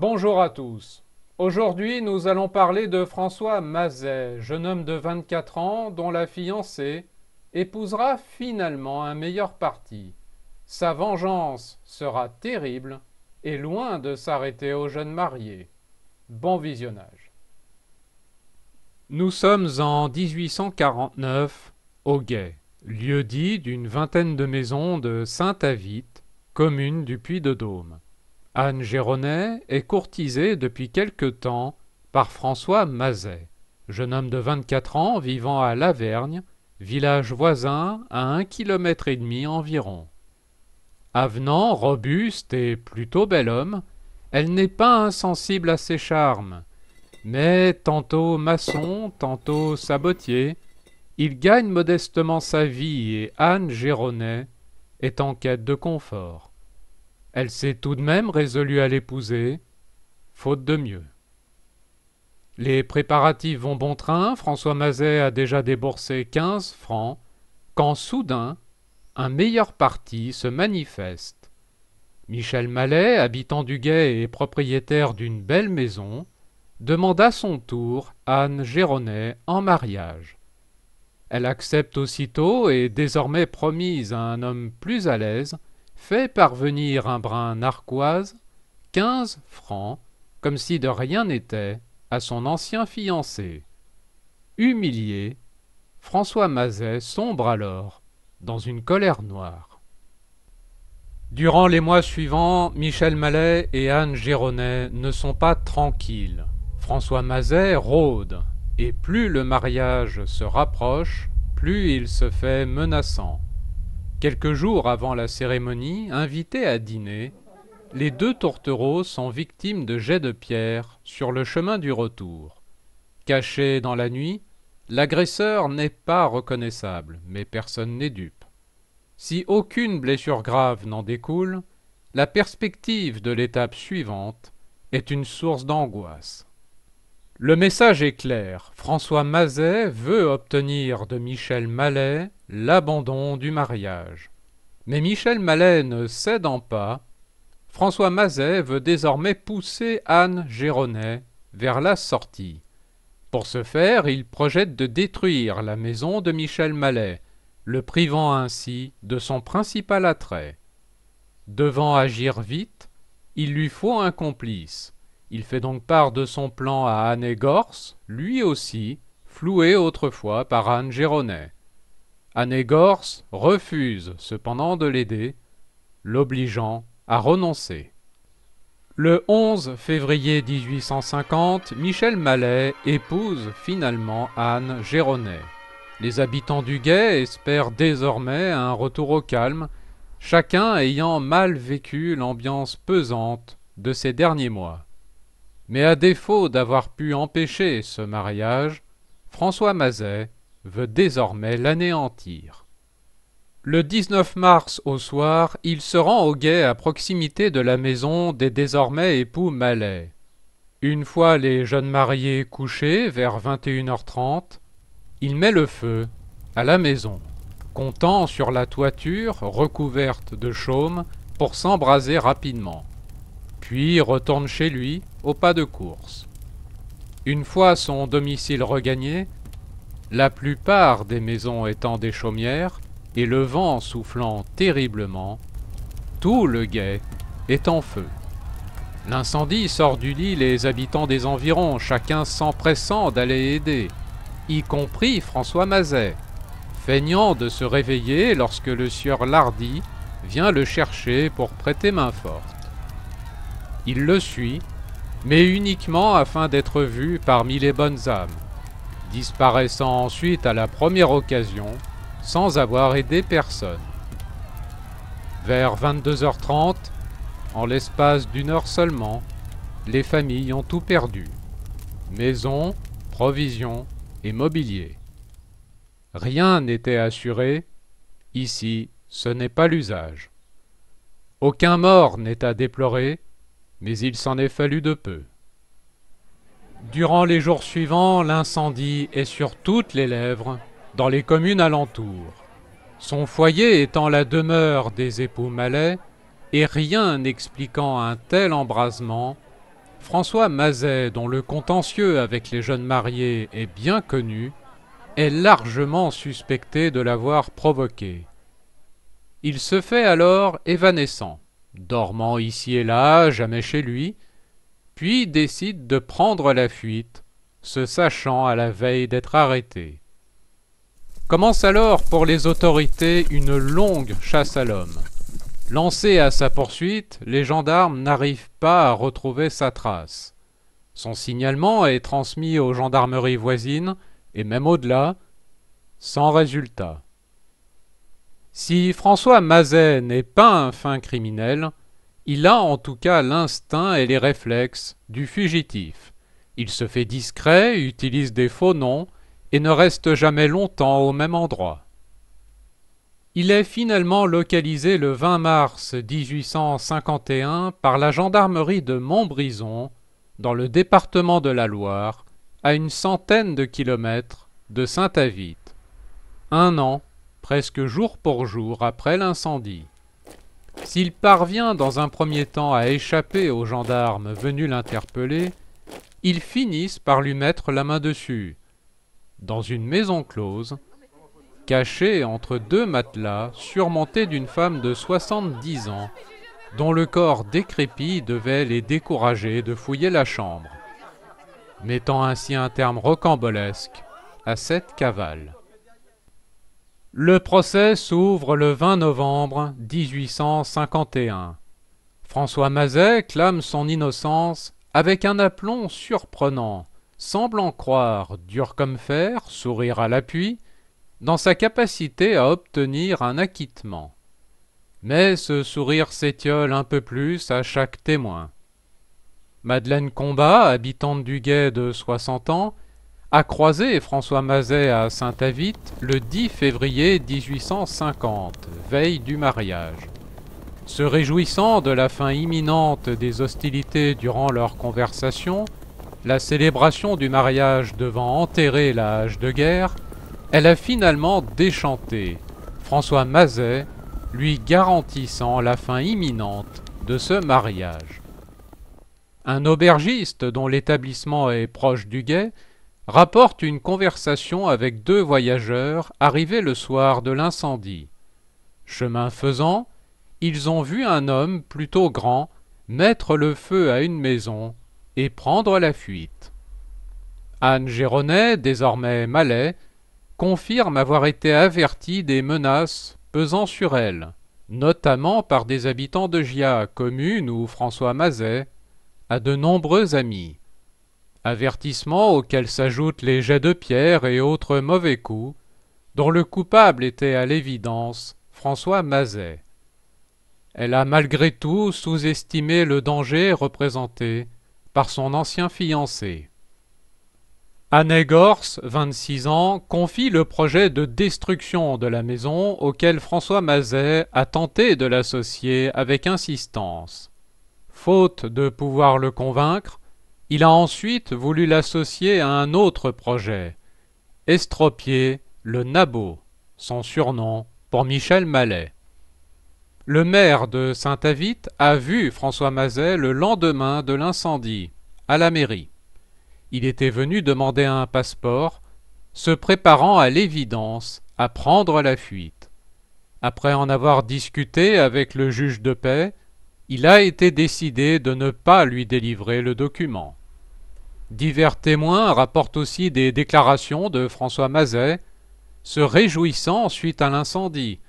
Bonjour à tous. Aujourd'hui, nous allons parler de François Mazet, jeune homme de 24 ans dont la fiancée épousera finalement un meilleur parti. Sa vengeance sera terrible et loin de s'arrêter aux jeunes mariés. Bon visionnage. Nous sommes en 1849 au Guet, lieu-dit d'une vingtaine de maisons de Saint-Avit, commune du Puy-de-Dôme. Anne Géronet est courtisée depuis quelque temps par François Mazet, jeune homme de 24 ans vivant à Lavergne, village voisin à 1,5 km environ. Avenant, robuste et plutôt bel homme, elle n'est pas insensible à ses charmes, mais tantôt maçon, tantôt sabotier, il gagne modestement sa vie et Anne Géronet est en quête de confort. Elle s'est tout de même résolue à l'épouser, faute de mieux. Les préparatifs vont bon train, François Mazet a déjà déboursé 15 francs, quand soudain, un meilleur parti se manifeste. Michel Mallet, habitant du Guet et propriétaire d'une belle maison, demande à son tour Anne Géronet en mariage. Elle accepte aussitôt et, désormais promise à un homme plus à l'aise, fait parvenir un brin narquoise, 15 francs, comme si de rien n'était, à son ancien fiancé. Humilié, François Mazet sombre alors dans une colère noire. Durant les mois suivants, Michel Mallet et Anne Géronet ne sont pas tranquilles. François Mazet rôde, et plus le mariage se rapproche, plus il se fait menaçant. Quelques jours avant la cérémonie, invités à dîner, les deux tourtereaux sont victimes de jets de pierre sur le chemin du retour. Caché dans la nuit, l'agresseur n'est pas reconnaissable, mais personne n'est dupe. Si aucune blessure grave n'en découle, la perspective de l'étape suivante est une source d'angoisse. Le message est clair, François Mazet veut obtenir de Michel Mallet l'abandon du mariage. Mais Michel Mallet ne cédant pas, François Mazet veut désormais pousser Anne Géronet vers la sortie. Pour ce faire, il projette de détruire la maison de Michel Mallet, le privant ainsi de son principal attrait. Devant agir vite, il lui faut un complice. Il fait donc part de son plan à Anne Gors, lui aussi, floué autrefois par Anne Géronet. Anne Gors refuse cependant de l'aider, l'obligeant à renoncer. Le 11 février 1850, Michel Mallet épouse finalement Anne Géronet. Les habitants du Guet espèrent désormais un retour au calme, chacun ayant mal vécu l'ambiance pesante de ces derniers mois. Mais à défaut d'avoir pu empêcher ce mariage, François Mazet veut désormais l'anéantir. Le 19 mars au soir, il se rend au Guet à proximité de la maison des désormais époux Mallet. Une fois les jeunes mariés couchés, vers 21h30, il met le feu à la maison, comptant sur la toiture recouverte de chaume pour s'embraser rapidement. Puis retourne chez lui au pas de course. Une fois son domicile regagné, la plupart des maisons étant des chaumières et le vent soufflant terriblement, tout le Guet est en feu. L'incendie sort du lit les habitants des environs, chacun s'empressant d'aller aider, y compris François Mazet, feignant de se réveiller lorsque le sieur Lardy vient le chercher pour prêter main forte. Il le suit, mais uniquement afin d'être vu parmi les bonnes âmes, disparaissant ensuite à la première occasion, sans avoir aidé personne. Vers 22h30, en l'espace d'une heure seulement, les familles ont tout perdu. Maisons, provisions et mobilier. Rien n'était assuré, ici ce n'est pas l'usage. Aucun mort n'est à déplorer, mais il s'en est fallu de peu. Durant les jours suivants, l'incendie est sur toutes les lèvres, dans les communes alentours. Son foyer étant la demeure des époux Mallet, et rien n'expliquant un tel embrasement, François Mazet, dont le contentieux avec les jeunes mariés est bien connu, est largement suspecté de l'avoir provoqué. Il se fait alors évanescent, dormant ici et là, jamais chez lui, puis décide de prendre la fuite, se sachant à la veille d'être arrêté. Commence alors pour les autorités une longue chasse à l'homme. Lancés à sa poursuite, les gendarmes n'arrivent pas à retrouver sa trace. Son signalement est transmis aux gendarmeries voisines, et même au-delà, sans résultat. Si François Mazet n'est pas un fin criminel, il a en tout cas l'instinct et les réflexes du fugitif. Il se fait discret, utilise des faux noms et ne reste jamais longtemps au même endroit. Il est finalement localisé le 20 mars 1851 par la gendarmerie de Montbrison, dans le département de la Loire, à une centaine de kilomètres de Saint-Avit, 1 an, presque jour pour jour après l'incendie. S'il parvient dans un premier temps à échapper aux gendarmes venus l'interpeller, ils finissent par lui mettre la main dessus, dans une maison close, cachée entre 2 matelas surmontés d'une femme de 70 ans, dont le corps décrépit devait les décourager de fouiller la chambre, mettant ainsi un terme rocambolesque à cette cavale. Le procès s'ouvre le 20 novembre 1851. François Mazet clame son innocence avec un aplomb surprenant, semblant croire, dur comme fer, sourire à l'appui, dans sa capacité à obtenir un acquittement. Mais ce sourire s'étiole un peu plus à chaque témoin. Madeleine Combat, habitante du Guet de 60 ans, a croisé François Mazet à Saint-Avit le 10 février 1850, veille du mariage. Se réjouissant de la fin imminente des hostilités durant leur conversation, la célébration du mariage devant enterrer la hache de guerre, elle a finalement déchanté, François Mazet lui garantissant la fin imminente de ce mariage. Un aubergiste dont l'établissement est proche du Guet rapporte une conversation avec 2 voyageurs arrivés le soir de l'incendie. Chemin faisant, ils ont vu un homme plutôt grand mettre le feu à une maison et prendre la fuite. Anne Géronet, désormais Malais, confirme avoir été avertie des menaces pesant sur elle, notamment par des habitants de Giat, commune où François Mazet a de nombreux amis. Avertissements auxquels s'ajoutent les jets de pierre et autres mauvais coups, dont le coupable était à l'évidence François Mazet. Elle a malgré tout sous-estimé le danger représenté par son ancien fiancé. Anne Gors, 26 ans, confie le projet de destruction de la maison auquel François Mazet a tenté de l'associer avec insistance. Faute de pouvoir le convaincre, il a ensuite voulu l'associer à un autre projet, estropier le Nabot, son surnom pour Michel Mallet. Le maire de Saint-Avit a vu François Mazet le lendemain de l'incendie, à la mairie. Il était venu demander un passeport, se préparant à l'évidence à prendre la fuite. Après en avoir discuté avec le juge de paix, il a été décidé de ne pas lui délivrer le document. Divers témoins rapportent aussi des déclarations de François Mazet, se réjouissant suite à l'incendie,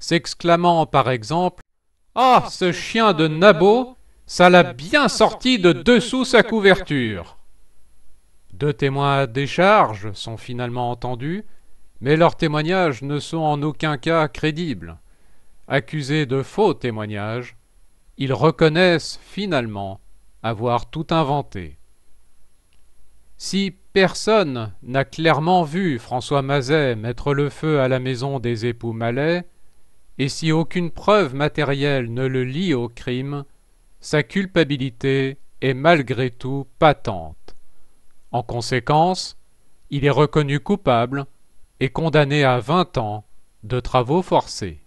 s'exclamant par exemple « Ah, ce chien de Nabot, ça l'a bien sorti de dessous sa couverture !» 2 témoins à décharge sont finalement entendus, mais leurs témoignages ne sont en aucun cas crédibles. Accusés de faux témoignages, ils reconnaissent finalement avoir tout inventé. Si personne n'a clairement vu François Mazet mettre le feu à la maison des époux Mallet, et si aucune preuve matérielle ne le lie au crime, sa culpabilité est malgré tout patente. En conséquence, il est reconnu coupable et condamné à 20 ans de travaux forcés.